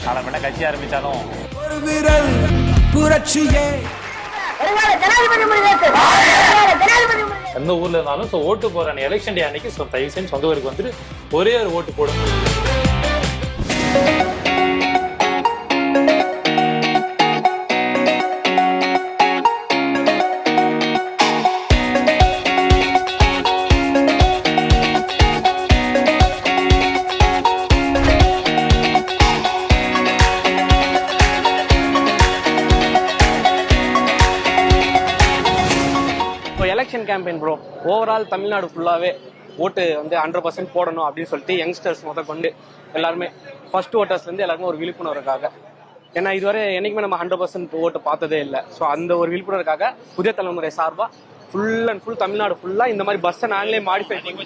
நாளை பின்ன கட்சி ஆரம்பிச்சாலும் ஒரு விரல் புரட்சியே எந்த ஊர்ல இருந்தாலும் ஓட்டு போற எலெக்ஷன் டே அன்னைக்கு தயவு செஞ்சு சொந்த ஊருக்கு வந்துட்டு ஒரே ஒரு ஓட்டு போடும். Election campaign bro, overall Tamil Nadu ஃபுல்லாகவே ஓட்டு வந்து 100% போடணும் அப்படின்னு சொல்லிட்டு யங்ஸ்டர்ஸ் கொண்டு எல்லாருமே ஃபர்ஸ்ட் ஓட்டர்ஸ்லேருந்து எல்லாருமே ஒரு விழிப்புணர்வுக்காக. ஏன்னா இதுவரை என்னைக்குமே நம்ம 100% ஓட்டு பார்த்ததே இல்லை. ஸோ அந்த ஒரு விழிப்புணர்வுக்காக புதிய தலைமுறை சார்பாக ஃபுல் அண்ட் ஃபுல் தமிழ்நாடு ஃபுல்லாக இந்த மாதிரி பஸ்ஸை நாங்களே மாடிஃபை பண்ணி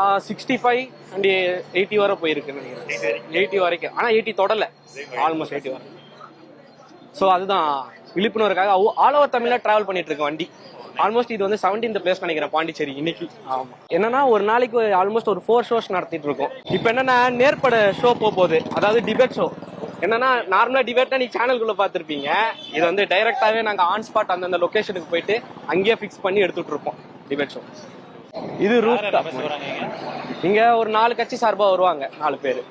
65 and 80 வரை போயிருக்குன்னு நினைக்கிறேன். 80 வரைக்கும், ஆனால் 80 தொடலை, ஆல்மோஸ்ட் 80 வரை. ஸோ அதுதான் விழிப்புணர்வுக்காக ஆல் ஓவர் தமிழ்ல டிராவல் பண்ணிட்டு இருக்க வண்டி. ஆல்மோஸ்ட் இது வந்து 17th பிளேஸ் நினைக்கிறேன் பாண்டிச்சேரி இன்னைக்கு. ஆமா, என்னன்னா ஒரு நாளைக்கு ஆல்மோஸ்ட் ஒரு 4 ஷோஸ் நடத்திட்டு இருக்கோம். இப்போ என்னன்னா நேர்பட ஷோ போகுது, அதாவது டிபேட் ஷோ. என்னன்னா நார்மலா டிபேட்டா நீ சேனல்குள்ள பாத்திருப்பீங்க, இது வந்து டைரக்டாவே நாங்க ஆன் ஸ்பாட் அந்தந்த லொகேஷனுக்கு போயிட்டு அங்கேயே பிக்ஸ் பண்ணி எடுத்துட்டு இருப்போம் டிபேட் ஷோ. இது ரூட் டாப். இங்க ஒரு 4 கட்சி சார்பா வருவாங்க, 4 பேர்.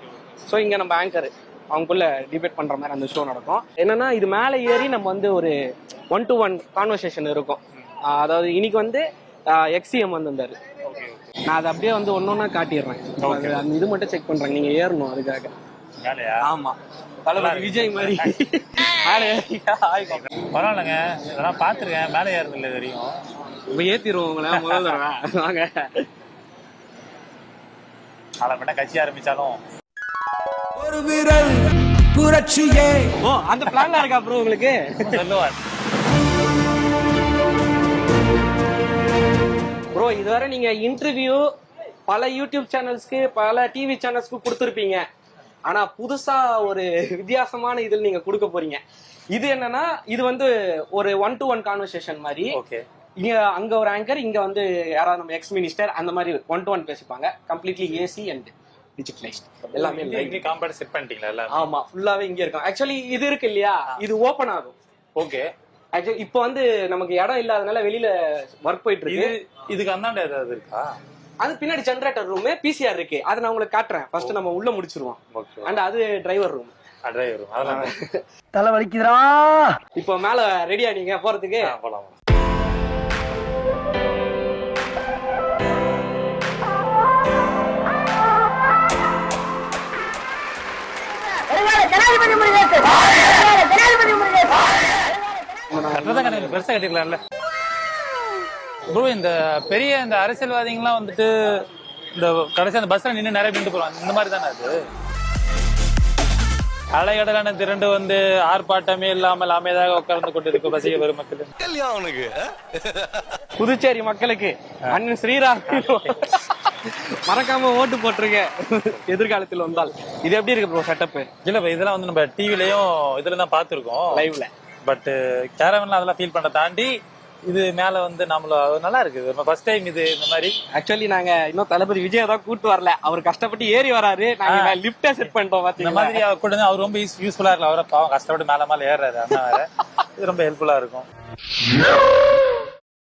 ஸோ இங்க நம்ம ஆங்கர் அவங்களுக்குள்ள டிபேட் பண்ற மாதிரி அந்த ஷோ நடக்கும். என்னன்னா இது மேலே ஏறி நம்ம வந்து ஒரு 1-to-1 கான்வர்சேஷன் இருக்கும். அதாவது இன்னைக்கு வந்து எக்ஸிஎம் வந்தாரு, நான் அதை அப்படியே வந்து ஒன்னொன்னா காட்டிடுறேன். அந்த இது மட்டும் செக் பண்றேன், நீங்க ஏறணும் அதுக்காக. ஆமா, தளபதி விஜய் மாதிரி மேலே பரவாயில்லைங்க, இதெல்லாம் பாத்துருக்கேன். மேலே ஏறது இல்லை தெரியும். இப்ப ஏத்திடுவோம் உங்களை முதல் தடவை. வாங்க, நாளை பின்ன கட்சி ஆரம்பிச்சாலும் ஒரு விரல் புரட்சியே. ஓ, அந்த பிளான்ல இருக்கா ப்ரோ உங்களுக்கு? சொல்லுவார் ப்ரோ, இதுவரை நீங்க இன்டர்வியூ பல யூடியூப் சேனல்ஸ்க்கு பல டிவி சேனல்ஸ்க்கு கொடுத்துருப்பீங்க. ஆனா புதுசா ஒரு வித்தியாசமான இதில் நீங்க கொடுக்க போறீங்க. இது என்னன்னா இது வந்து ஒரு 1-to-1 கான்வர்சேஷன் மாதிரி. ஓகே, இங்க அங்க ஒரு ஆங்கர், இங்க வந்து யாராவது நம்ம எக்ஸ் மினிஸ்டர் அந்த மாதிரி 1-to-1 பேசிப்பாங்க. கம்ப்ளீட்லி ஏசி அண்ட் டிஜிட்டலைஸ்ட் எல்லாமே. இங்க காம்பவுண்ட் செட் பண்ணிட்டீங்களா எல்லாம்? ஆமா, ஃபுல்லாவே இங்க இருக்கும். ஆக்சுவலி இது இருக்கு இல்லையா, இது ஓபன் ஆகும். ஓகே, ஆக்சுவலி இப்போ வந்து நமக்கு இடம் இல்லாதனால வெளியில ஒர்க் போயிட்டு இருக்கு. இதுக்கு அந்தாண்ட ஏதாவது இருக்கா? அது பின்னாடி ஜெனரேட்டர் ரூம், பிசிஆர் இருக்கு. அதை நான் உங்களுக்கு காட்டுறேன். ஃபர்ஸ்ட் நம்ம உள்ள முடிச்சிருவோம். அண்ட் அது டிரைவர் ரூம். டிரைவர் ரூம் அதெல்லாம் தலை வலிக்குதுடா. இப்போ மேல ரெடியா நீங்க போறதுக்கு? போலாம். பெருசா கட்டிக்கலாம்ல ப்ரோ. இந்த பெரிய இந்த அரசியல்வாதிகள்லாம் வந்துட்டு இந்த கடைசி அந்த பஸ்ல நின்று நிறைய நின்று போறாங்க. இந்த மாதிரி தானே அது? அலைகடலான திரண்டு வந்து ஆர்ப்பாட்டமே இல்லாமல் அமைதியாக உட்கார்ந்து கொண்டிருக்கும் ரசிக பெருமக்கள். புதுச்சேரி மக்களுக்கு அண்ணன் ஸ்ரீராம் மறக்காம ஓட்டு போட்டுருங்க எதிர்காலத்தில் வந்தால். இது எப்படி இருக்கு ப்ரோ செட்டப்? இல்ல இதெல்லாம் வந்து நம்ம டிவிலயும் இதுல தான் பாத்துருக்கோம் லைவ்ல. பட் கேரவன்ல அதெல்லாம் ஃபீல் பண்ண தாண்டி இது மேல வந்து நம்மள நல்லா இருக்கு. ஃபர்ஸ்ட் டைம் இது இந்த மாதிரி. ஆக்சுவலி நாங்க இன்னும் தளபதி விஜய் தான் கூட்டு வரல, அவர் கஷ்டப்பட்டு ஏறி வராரு. நாங்க லிப்ட செட் பண்ணிட்டோம். இந்த மாதிரி கூட அவர் ரொம்ப யூஸ்ஃபுல்லா இருக்கு. அவரை பாவம் கஷ்டப்பட்டு மேல ஏறாரு. அண்ணா வேற இது ரொம்ப ஹெல்ப்ஃபுல்லா இருக்கும்.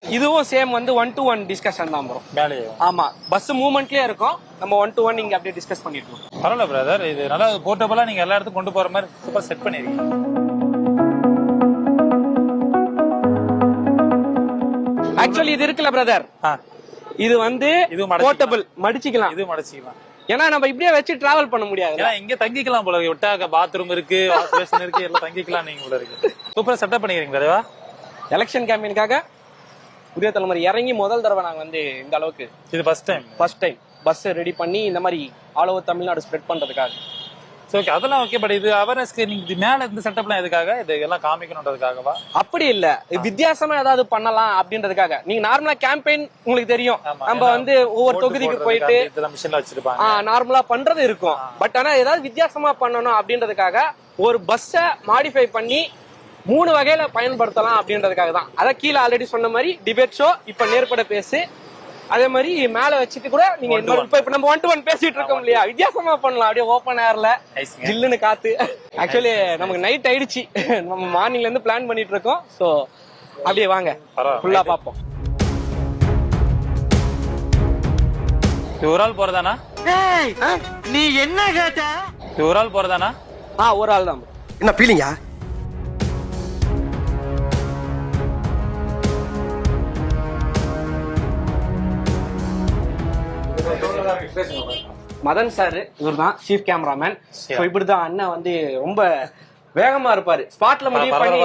இதுவும் சேம் வந்து 1-to-1 டிஸ்கஷன் தான் ப்ரோ. மேலே ஆமா, பஸ் மூவ்மெண்ட்லயே இருக்கும். நம்ம 1-to-1 இங்க அப்படியே டிஸ்கஸ் பண்ணிட்டு இருக்கோம். பரவாயில்ல பிரதர், இது நல்லா போர்ட்டபிளா நீங்க எல்லா இடத்துக்கும் கொண்டு போற மாதிரி சூப்பர் செட் பண்ணிருக்கீங்க. ஆக்சுவலி இது இருக்குல்ல பிரதர், இது வந்து போர்ட்டபிள், மடிச்சிக்கலாம். இது மடிச்சிக்கலாம். ஏன்னா நம்ம இப்படியே வச்சு டிராவல் பண்ண முடியாது. ஏன்னா இங்க தங்கிக்கலாம் போல இருக்கு. விட்டா பாத்ரூம் இருக்கு, வாஷ் பேஷன் இருக்கு, எல்லாம் தங்கிக்கலாம் நீங்க போல இருக்கு. சூப்பரா செட்டப் பண்ணிக்கிறீங்க பிரதேவா. எலெக்ஷன் கேம்பெயினுக்காக புதிய தலைமுறை இறங்கி முதல் தடவை நாங்க வந்து இந்த அளவுக்கு இது ஃபர்ஸ்ட் டைம் பஸ் ரெடி பண்ணி இந்த மாதிரி ஆல் ஓவர் தமிழ்நாடு ஸ்ப்ரெட் பண்றதுக்காக. ஓகே, அதெல்லாம் ஓகே. பட் இது அவேர்னஸ்க்கு நீங்க இது மேல இந்த செட்டப்லாம் எதுக்காக? இது எல்லாம் காமிக்கணும்ன்றதுக்காகவா? அப்படி இல்ல, வித்தியாசமா ஏதாவது பண்ணலாம் அப்படின்றதுக்காக. நீங்க நார்மலா கேம்பெயின் உங்களுக்கு தெரியும், நம்ம வந்து ஒவ்வொரு தொகுதிக்கு போயிட்டு மிஷின்ல வச்சிருப்பாங்க, நார்மலா பண்றது இருக்கும். பட் ஆனா ஏதாவது வித்தியாசமா பண்ணணும் அப்படின்றதுக்காக ஒரு பஸ்ஸை மாடிஃபை பண்ணி 3 வகையில பயன்படுத்தலாம் அப்படின்றதுக்காக தான். அதான் கீழே ஆல்ரெடி சொன்ன மாதிரி டிபேட் ஷோ, இப்ப நேர்பட பேசு, அதே மாதிரி மேல வச்சுட்டு கூட நீங்க இப்ப நம்ம 1-to-1 பேசிட்டு இருக்கோம் இல்லையா, வித்தியாசமா பண்ணலாம். அப்படியே ஓப்பன் ஏர்ல ஜில்லுன்னு காத்து. ஆக்சுவலி நமக்கு நைட் ஆயிடுச்சு, நம்ம மார்னிங்ல இருந்து பிளான் பண்ணிட்டு இருக்கோம். சோ அப்படியே வாங்க ஃபுல்லா பாப்போம். ஒரு ஆள் போறதானா? நீ என்ன கேட்ட? ஒரு ஆள் போறதானா? ஒரு ஆள் தான். என்ன பீலிங்கா? மதன் சார் இவர் தான் சீஃப் கேமராமேன். இப்படிதான் அண்ணன் வந்து ரொம்ப வேகமா இருப்பாரு. ஸ்பாட்ல முடிவு பண்ணி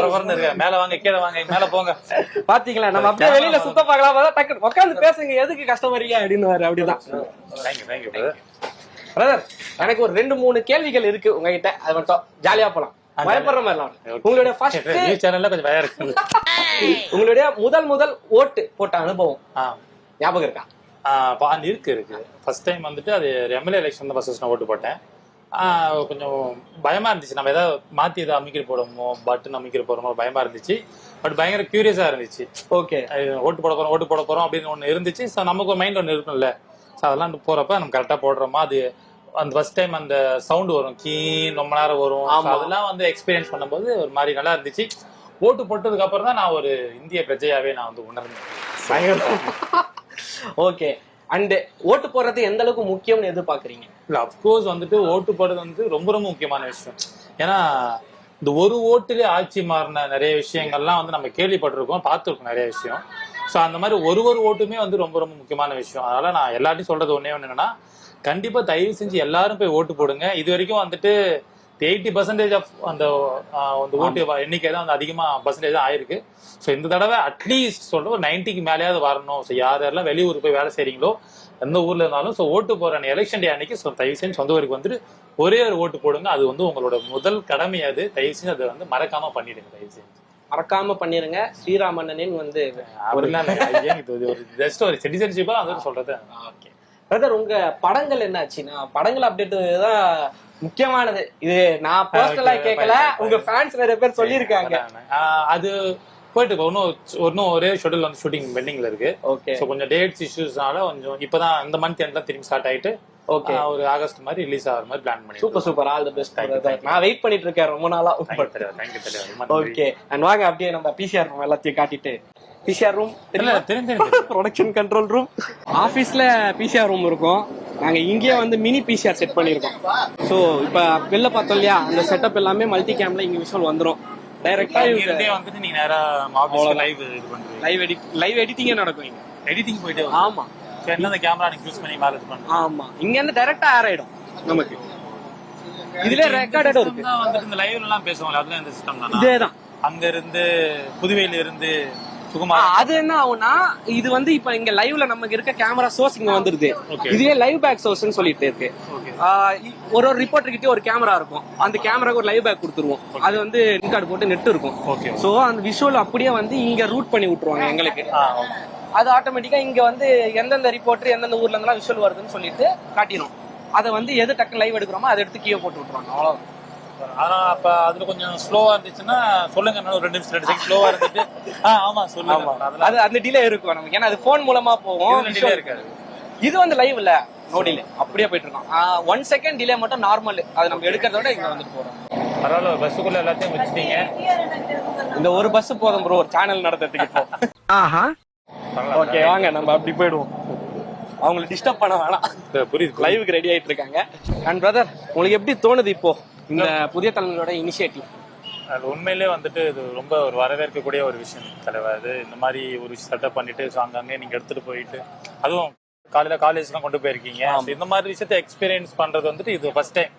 மேல வாங்க கீழே வாங்க மேல போங்க. பாத்தீங்களா, நம்ம அப்படியே வெளியில சுத்த பார்க்கலாம், டக்கு உட்காந்து பேசுங்க, எதுக்கு கஷ்டப்படுறீங்க அப்படின்னு. அப்படிதான் பிரதர், எனக்கு ஒரு 2-3 கேள்விகள் இருக்கு உங்ககிட்ட. அது மட்டும் ஜாலியா போலாம், பயப்படுற மாதிரி. உங்களுடைய ஃபர்ஸ்ட் சேனல்ல கொஞ்சம் பயம் இருக்கு. உங்களுடைய முதல் ஓட்டு போட்ட அனுபவம் ஞாபகம் இருக்கா? இருக்கு. ஃபர்ஸ்ட் டைம் வந்துட்டு அது எம்எல்ஏ எலெக்ஷன் தான் ஃபர்ஸ்ட் நான் ஓட்டு போட்டேன். கொஞ்சம் பயமா இருந்துச்சு, நம்ம ஏதாவது மாத்தி ஏதாவது அமைக்கிற போடுமோ, பட்டன் அமைக்கிற போறோமோ பயமா இருந்துச்சு. பட் பயங்கர கியூரியஸா இருந்துச்சு. ஓகே, ஓட்டு போட போறோம் அப்படின்னு ஒண்ணு இருந்துச்சு. ஸோ நமக்கு ஒரு மைண்ட் ஒன்று இருக்கும்ல, ஸோ அதெல்லாம் போறப்ப நம்ம கரெக்டா போடுறோமா, அது அந்த ஃபர்ஸ்ட் டைம் அந்த சவுண்ட் வரும், ரொம்ப நேரம் வரும். அதெல்லாம் வந்து எக்ஸ்பீரியன்ஸ் பண்ணும்போது ஒரு மாதிரி நல்லா இருந்துச்சு. ஓட்டு போட்டதுக்கு அப்புறம் தான் நான் ஒரு இந்திய பிரஜையாவே நான் வந்து உணர்ந்தேன். ஓகே, அண்ட் ஓட்டு போடுறது எந்த அளவுக்கு முக்கியம்னு எதிர்பார்க்கறீங்க? இல்ல, அப்கோர்ஸ் வந்துட்டு ஓட்டு போடுறது வந்து ரொம்ப ரொம்ப முக்கியமான விஷயம். ஏன்னா இந்த ஒரு ஓட்டுல ஆட்சி மாறின நிறைய விஷயங்கள்லாம் வந்து நம்ம கேள்விப்பட்டிருக்கோம், பார்த்துருக்கோம் நிறைய விஷயம். ஸோ அந்த மாதிரி ஒரு ஓட்டுமே வந்து ரொம்ப ரொம்ப முக்கியமான விஷயம். அதனால நான் எல்லாத்தையும் சொல்றது ஒன்னே என்னன்னா, கண்டிப்பா தயவு செஞ்சு எல்லாரும் போய் ஓட்டு போடுங்க. இது வரைக்கும் வந்துட்டு 80% ஆஃப் அந்த ஓட்டு எண்ணிக்கை தான் வந்து அதிகமா பர்சன்டேஜ் தான் ஆயிருக்கு. ஸோ இந்த தடவை அட்லீஸ்ட் சொல்ற ஒரு 90க்கு மேலேயாவது வரணும். ஸோ யாரெல்லாம் வெளியூர் போய் வேலை செய்றீங்களோ, எந்த ஊர்ல இருந்தாலும், ஸோ ஓட்டு போற எலெக்ஷன் டே அன்னைக்கு தயவு செஞ்சு சொந்த ஊருக்கு வந்துட்டு ஒரே ஒரு ஓட்டு போடுங்க. அது வந்து உங்களோட முதல் கடமை. அது தயவு செஞ்சு அதை வந்து மறக்காம பண்ணிடுங்க. தயவு செஞ்சு மறக்காம பண்ணிருங்க. ஸ்ரீராமண்ணனின் வந்து ஒரு ஜஸ்ட் ஒரு சிட்டிசன்ஷிப்பா வந்து சொல்றது. ஓகே பிரதர், உங்க படங்கள் என்ன ஆச்சுன்னா, படங்கள் அப்டேட் தான் முக்கியமானது. இது நான் பர்சனலா கேட்கல, உங்க ஃபேன்ஸ் நிறைய பேர் சொல்லியிருக்காங்க. அது போயிட்டு இன்னும் ஒரே ஷெட்யூல் வந்து ஷூட்டிங் பெண்டிங்ல இருக்கு. ஓகே, ஸோ கொஞ்சம் டேட்ஸ் இஷ்யூஸ்னால கொஞ்சம் இப்பதான் இந்த மந்த் எண்ட்ல திரும்பி ஸ்டார்ட் ஆயிட்டு ஓகே ஒரு ஆகஸ்ட் மாதிரி ரிலீஸ் ஆகிற மாதிரி பிளான் பண்ணி. Super, all the best. நான் வெயிட் பண்ணிட்டு இருக்கேன் ரொம்ப நாளா. ஓகே, அண்ட் வாங்க அப்படியே நம்ம பிசிஆர் ரூம் எல்லாத்தையும் காட்டிட்டு. PCR room production control room, ஆபீஸ்ல பிசிஆர் ரூம் இருக்கும். நாங்க இங்கேயே வந்து மினி பிசிஆர் செட் பண்ணிருக்கோம். சோ இப்ப வெளில பார்த்தோம் இல்லையா, அந்த செட்டப் எல்லாமே மல்டி கேம்ல இங்க விஷுவல் வந்துரும். டைரக்டா வந்துட்டு நீங்க நேரா ஆபீஸ்ல லைவ் எடிட்டிங்கே நடக்கும். இங்க எடிட்டிங் போயிட்டு. ஆமா, என்ன கேமரா நீங்க யூஸ் பண்ணி மேல இது பண்ணுங்க. ஆமா, இங்க இருந்து டைரக்டா ஏர் ஆயிடும் நமக்கு. இதுல ரெக்கார்டட் இருக்கு. வந்துட்டு இந்த லைவ்ல எல்லாம் பேசுவாங்க, அதுல இந்த சிஸ்டம் தானா? இதேதான். அங்க இருந்து புதுவையில இருந்து அது என்ன ஆகும்னா, இது வந்து இப்ப இங்க லைவ்ல நமக்கு இருக்க கேமரா சோர்ஸ் இங்க வந்துருது. இதுவே லைவ் பேக் சோர்ஸ்னு சொல்லிட்டு இருக்கு. ஒரு ரிப்போர்ட்டர் கிட்ட ஒரு கேமரா இருக்கும், அந்த கேமராக்கு ஒரு லைவ் பேக் கொடுத்துருவோம். அது வந்து கார்டு போட்டு நெட் இருக்கும். சோ அந்த விஷுவல் அப்படியே வந்து இங்க ரூட் பண்ணி விட்டுருவாங்க எங்களுக்கு. அது ஆட்டோமேட்டிக்கா இங்க வந்து எந்தெந்த ரிப்போர்ட்டர் எந்தெந்த ஊர்ல இருந்தாலும் விஷுவல் வருதுன்னு சொல்லிட்டு காட்டிடும். அதை வந்து எது டக்குன்னு லைவ் எடுக்கிறோமோ அதை எடுத்து கீழே போட்டு விட்டுருவாங்க. அவ்வளவு. ஆனா அப்ப அதுல கொஞ்சம் ஸ்லோவா இருந்துச்சுன்னா சொல்லுங்க, 2 நிமிஷம் 2 செகண்ட் ஸ்லோவா இருந்துட்டு ஆமா சொல்லுங்க. அது அந்த டிலே இருக்கும் நமக்கு, ஏன்னா அது போன் மூலமா போகும். டிலே இருக்காது. இது வந்து லைவ் இல்ல, நோ டிலே, அப்படியே போயிட்டு இருக்கோம். 1 செகண்ட் டிலே மட்டும் நார்மல். அது நம்ம எடுக்கிறதோட இங்க வந்துட்டு போறோம். பரவாயில்ல, பஸ்ஸுக்குள்ள எல்லாத்தையும் வச்சுட்டீங்க. இந்த ஒரு பஸ் போதும் ப்ரோ, ஒரு சேனல் நடத்துறதுக்கு. ஆஹா, ஓகே வாங்க நம்ம அப்படி போயிடுவோம். அவங்களை டிஸ்டர்ப் பண்ண வேணாம். புரியுது, லைவுக்கு ரெடி ஆயிட்டு இருக்காங்க. அண்ட் பிரதர், உங்களுக்கு எப்படி தோணுது இப்போ இந்த புதிய தலைமுறையோட இனிஷியேட்டிவ்? அது உண்மையிலே வந்துட்டு இது ரொம்ப ஒரு வரவேற்கக்கூடிய ஒரு விஷயம் தலைவர். அது இந்த மாதிரி ஒரு செட்டப் பண்ணிட்டு ஸோ அங்கங்கே நீங்க எடுத்துட்டு போயிட்டு, அதுவும் காலேஜ்லாம் கொண்டு போயிருக்கீங்க. இந்த மாதிரி விஷயத்த எக்ஸ்பீரியன்ஸ் பண்றது வந்துட்டு இது ஃபர்ஸ்ட் டைம்.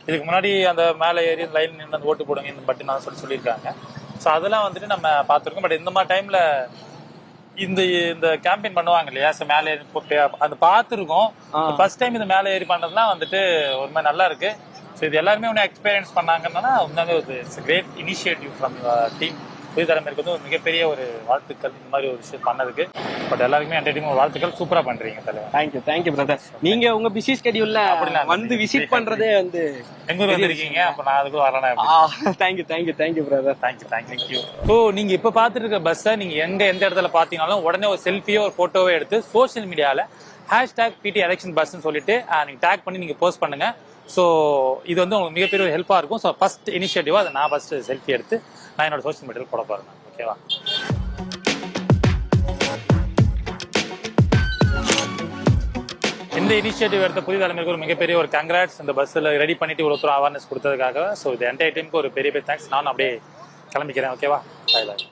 இதுக்கு முன்னாடி அந்த மேலே ஏறி லைன் நின்று ஓட்டு போடுங்க இந்த பட்டு நான் சொல்லியிருக்காங்க. ஸோ அதெல்லாம் வந்துட்டு நம்ம பார்த்துருக்கோம். பட் இந்த மாதிரி டைம்ல இந்த கேம்பெயின் பண்ணுவாங்க இல்லையா, மேலே ஏறி அது பார்த்துருக்கோம். ஃபர்ஸ்ட் டைம் இந்த மேலே ஏறி பண்றதுலாம் வந்துட்டு ஒரு மாதிரி நல்லா இருக்கு. ஸோ இது எல்லாருமே ஒன்று எக்ஸ்பீரியன்ஸ் பண்ணாங்கன்னா உண்மையாகவே ஒரு கிரேட் இனிஷியேட்டிவ் ஃப்ரம் டீம். புதிய தலைமுறைக்கு வந்து ஒரு மிகப்பெரிய ஒரு வாழ்த்துக்கள் இந்த மாதிரி ஒரு விஷயம் பண்ணதுக்கு. பட் எல்லாருக்குமே என்டர்டைன்மெண்ட் வாழ்த்துக்கள், சூப்பரா பண்றீங்க தலைவர். Thank you brother. நீங்க உங்க பிஸி ஸ்கெடியூல்ல அப்படிலாம் வந்து விசிட் பண்றதே வந்து எங்க ஊர் வந்திருக்கீங்க, அப்ப நான் அதுக்குள்ள வரலாம். Thank you brother. தேங்க்யூ. ஸோ நீங்க இப்ப பாத்துட்டு இருக்க பஸ்ஸை நீங்க எந்த இடத்துல பாத்தீங்கன்னாலும் உடனே ஒரு செல்ஃபியோ ஒரு போட்டோவோ எடுத்து சோஷியல் மீடியால #PT எலெக்ஷன் பஸ்ன்னு சொல்லிட்டு நீங்க டேக் பண்ணி நீங்க போஸ்ட் பண்ணுங்க. ஸோ இது வந்து உங்களுக்கு மிகப்பெரிய ஒரு ஹெல்ப்பா இருக்கும். ஸோ ஃபர்ஸ்ட் இனிஷியேட்டிவா அதை நான் ஃபர்ஸ்ட் செல்ஃபி எடுத்து நான் என்னோட சோஷியல் மீடியாவில் போட போறேன். ஓகேவா? இந்த இனிஷியேட்டிவ் எடுத்த புதிய தலைமைக்கு ஒரு மிகப்பெரிய ஒரு கங்க்ராட்ஸ். இந்த பஸ்ஸில் ரெடி பண்ணிட்டு இவ்வளோ தூரம் அவேர்னஸ் கொடுத்ததுக்காக. ஸோ இது என்டையர் டீமுக்கு ஒரு பெரிய தேங்க்ஸ். நான் அப்படியே கிளம்பிக்கிறேன். ஓகேவா? பாய் பாய்.